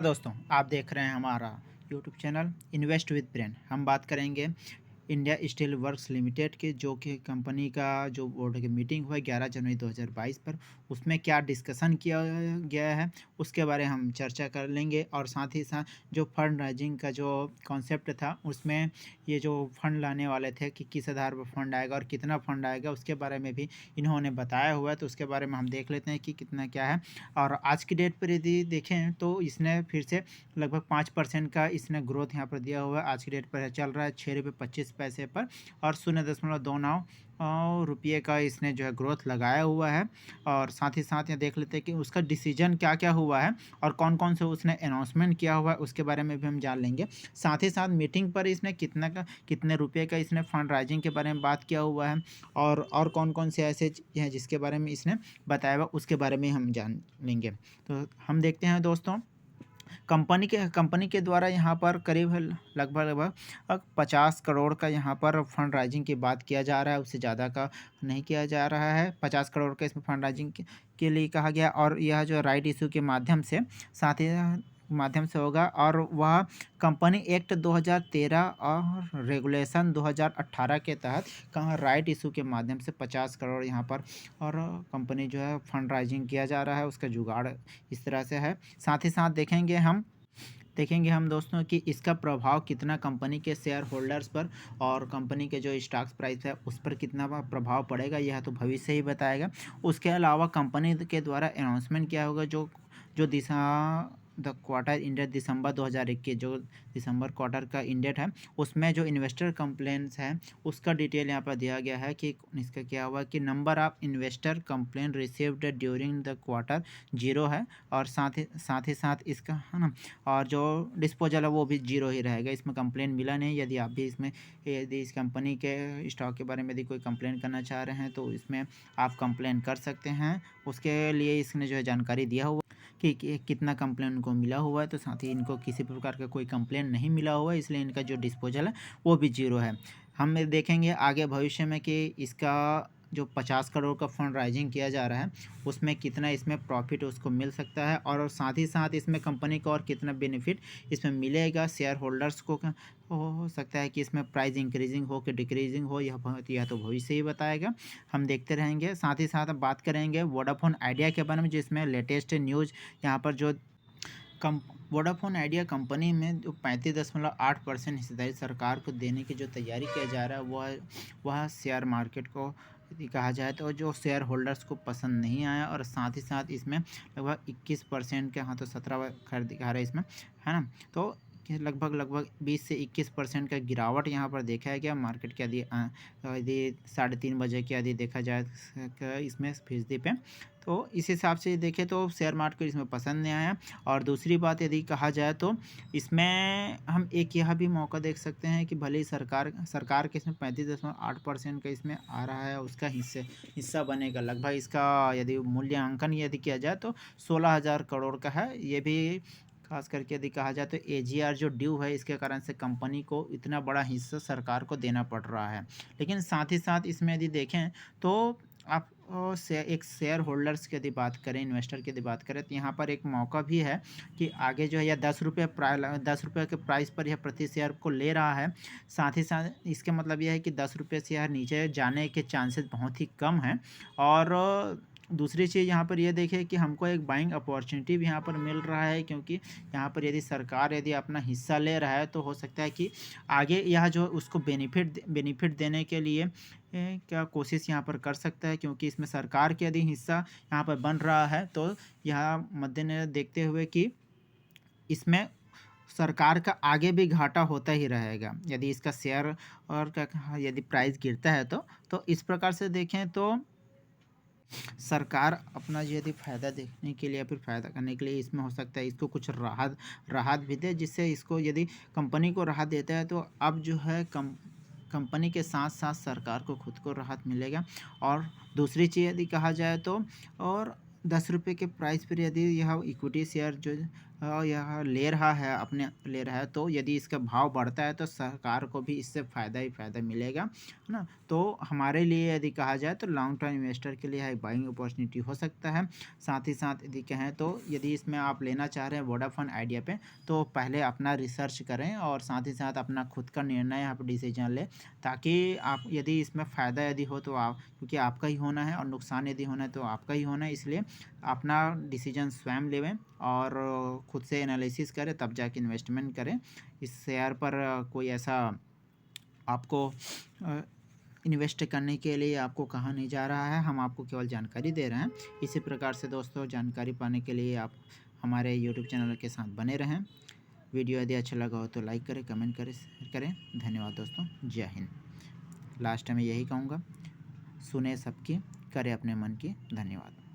दोस्तों, आप देख रहे हैं हमारा YouTube channel invest with brain. हम बात करेंगे इंडिया स्टील वर्क्स लिमिटेड की, जो कि कंपनी का जो बोर्ड की मीटिंग हुआ 11 जनवरी 2022 पर। उसमें क्या डिस्कशन किया गया है उसके बारे में हम चर्चा कर लेंगे, और साथ ही साथ जो फंड राइजिंग का जो कॉन्सेप्ट था उसमें ये जो फंड लाने वाले थे कि किस आधार पर फंड आएगा और कितना फंड आएगा उसके बारे में भी इन्होंने बताया हुआ है। तो उसके बारे में हम देख लेते हैं कि कितना क्या है। और आज की डेट पर यदि देखें तो इसने फिर से लगभग 5% का इसने ग्रोथ यहाँ पर दिया हुआ है। आज की डेट पर चल रहा है 6 रुपये 25 पैसे पर, और 0.29 रुपये का इसने जो है ग्रोथ लगाया हुआ है। और साथ ही साथ ये देख लेते हैं कि उसका डिसीजन क्या क्या हुआ है और कौन कौन से उसने अनाउंसमेंट किया हुआ है उसके बारे में भी हम जान लेंगे। साथ ही साथ मीटिंग पर इसने कितने रुपये का इसने फंड राइजिंग के बारे में बात किया हुआ है, और कौन कौन से ऐसे हैं जिसके बारे में इसने बताया हुआ उसके बारे में हम जान लेंगे। तो हम देखते हैं दोस्तों, कंपनी के द्वारा यहाँ पर करीब लगभग लगभग 50 करोड़ का यहाँ पर फंड राइजिंग की बात किया जा रहा है। उससे ज़्यादा का नहीं किया जा रहा है। 50 करोड़ का इसमें फंड राइजिंग के लिए कहा गया, और यह जो राइट इशू के माध्यम से साथ ही माध्यम से होगा। और वह कंपनी एक्ट 2013 और रेगुलेशन 2018 के तहत कहाँ राइट इशू के माध्यम से 50 करोड़ यहाँ पर और कंपनी जो है फंड राइजिंग किया जा रहा है, उसका जुगाड़ इस तरह से है। साथ ही साथ देखेंगे हम दोस्तों कि इसका प्रभाव कितना कंपनी के शेयर होल्डर्स पर और कंपनी के जो स्टॉक्स प्राइस है उस पर कितना प्रभाव पड़ेगा, यह तो भविष्य ही बताएगा। उसके अलावा कंपनी के द्वारा अनाउंसमेंट किया होगा जो जो दिशा द क्वार्टर इंडेट दिसंबर 2021, जो दिसंबर क्वार्टर का इंडेट है उसमें जो इन्वेस्टर कंप्लेंट्स है उसका डिटेल यहाँ पर दिया गया है कि इसका क्या हुआ कि number of investor complain received during the quarter 0 है, और साथ ही साथ इसका है ना, और जो डिस्पोजल है वो भी 0 ही रहेगा। इसमें कंप्लेन मिला नहीं। यदि आप भी इसमें यदि इस कंपनी के स्टॉक के बारे में यदि कोई कंप्लेन करना चाह रहे हैं तो इसमें आप कंप्लेन कर सकते हैं। उसके लिए इसने जो है जानकारी दिया हुआ कि कितना कंप्लेन उनको मिला हुआ है। तो साथ ही इनको किसी प्रकार का कोई कंप्लेन नहीं मिला हुआ है, इसलिए इनका जो डिस्पोजल है वो भी 0 है। हम देखेंगे आगे भविष्य में कि इसका जो 50 करोड़ का फंड राइजिंग किया जा रहा है उसमें कितना इसमें प्रॉफिट उसको मिल सकता है, और साथ ही साथ इसमें कंपनी को और कितना बेनिफिट इसमें मिलेगा शेयर होल्डर्स को। हो सकता है कि इसमें प्राइस इंक्रीजिंग हो कि डिक्रीजिंग हो, यह तो भविष्य ही बताएगा। हम देखते रहेंगे। साथ ही साथ अब बात करेंगे वोडाफोन आइडिया के बारे में, जिसमें लेटेस्ट न्यूज़ यहाँ पर जो कम वोडाफोन आइडिया कंपनी में जो 35.8% हिस्सेदारी सरकार को देने की जो तैयारी किया जा रहा है वह शेयर मार्केट को यदि कहा जाए तो जो शेयर होल्डर्स को पसंद नहीं आया, और साथ ही साथ इसमें लगभग 21% के, हाँ तो 17 खैर दिखा रहा है इसमें, है ना। तो कि लगभग 20 से 21% का गिरावट यहाँ पर देखा गया मार्केट के यदि 3:30 बजे के यदि देखा जाए इसमें फीसदी पे। तो इस हिसाब से देखें तो शेयर मार्केट इसमें पसंद नहीं आया। और दूसरी बात यदि कहा जाए तो इसमें हम एक यह भी मौका देख सकते हैं कि भले ही सरकार के इसमें 35.8% का इसमें आ रहा है, उसका हिस्सा बनेगा लगभग, इसका यदि मूल्यांकन यदि किया जाए तो 16,000 करोड़ का है। ये भी खास करके यदि कहा जाए तो एजीआर जो ड्यू है इसके कारण से कंपनी को इतना बड़ा हिस्सा सरकार को देना पड़ रहा है। लेकिन साथ ही साथ इसमें यदि देखें तो आप एक शेयर होल्डर्स की यदि बात करें, इन्वेस्टर की यदि बात करें, तो यहाँ पर एक मौका भी है कि आगे जो है यह 10 रुपये के प्राइस पर यह प्रति शेयर को ले रहा है। साथ ही साथ इसके मतलब यह है कि 10 रुपये से यह नीचे जाने के चांसेस बहुत ही कम हैं। और दूसरी चीज़ यहाँ पर यह देखें कि हमको एक बाइंग अपॉर्चुनिटी भी यहाँ पर मिल रहा है, क्योंकि यहाँ पर यदि सरकार यदि अपना हिस्सा ले रहा है तो हो सकता है कि आगे यह जो उसको बेनिफिट देने के लिए क्या कोशिश यहाँ पर कर सकता है, क्योंकि इसमें सरकार के यदि हिस्सा यहाँ पर बन रहा है तो यह मद्देनजर देखते हुए कि इसमें सरकार का आगे भी घाटा होता ही रहेगा यदि इसका शेयर और का यदि प्राइस गिरता है तो इस प्रकार से देखें तो सरकार अपना यदि फ़ायदा देखने के लिए या फिर फ़ायदा करने के लिए इसमें हो सकता है इसको कुछ राहत भी दे, जिससे इसको यदि कंपनी को राहत देता है तो अब जो है कंपनी के साथ साथ सरकार को खुद को राहत मिलेगा। और दूसरी चीज़ यदि कहा जाए तो और 10 रुपये के प्राइस पर यदि यह इक्विटी शेयर जो यह ले रहा है, तो यदि इसका भाव बढ़ता है तो सरकार को भी इससे फ़ायदा ही फ़ायदा मिलेगा, है ना? तो हमारे लिए यदि कहा जाए तो लॉन्ग टर्म इन्वेस्टर के लिए एक बाइंग अपॉर्चुनिटी हो सकता है। साथ ही साथ यदि कहें तो यदि इसमें आप लेना चाह रहे हैं वोडाफोन आइडिया पे, तो पहले अपना रिसर्च करें और साथ ही साथ अपना खुद का निर्णय आप डिसीजन लें, ताकि आप यदि इसमें फ़ायदा यदि हो तो आप, क्योंकि आपका ही होना है, और नुकसान यदि होना है तो आपका ही होना है, इसलिए अपना डिसीजन स्वयं लेवें और खुद से एनालिसिस करें तब जाके इन्वेस्टमेंट करें। इस शेयर पर कोई ऐसा आपको इन्वेस्ट करने के लिए आपको कहा नहीं जा रहा है, हम आपको केवल जानकारी दे रहे हैं। इसी प्रकार से दोस्तों जानकारी पाने के लिए आप हमारे यूट्यूब चैनल के साथ बने रहें। वीडियो यदि अच्छा लगा हो तो लाइक करें, कमेंट करें, शेयर करें। धन्यवाद दोस्तों, जय हिंद। लास्ट में यही कहूँगा, सुने सबकी, करें अपने मन की। धन्यवाद।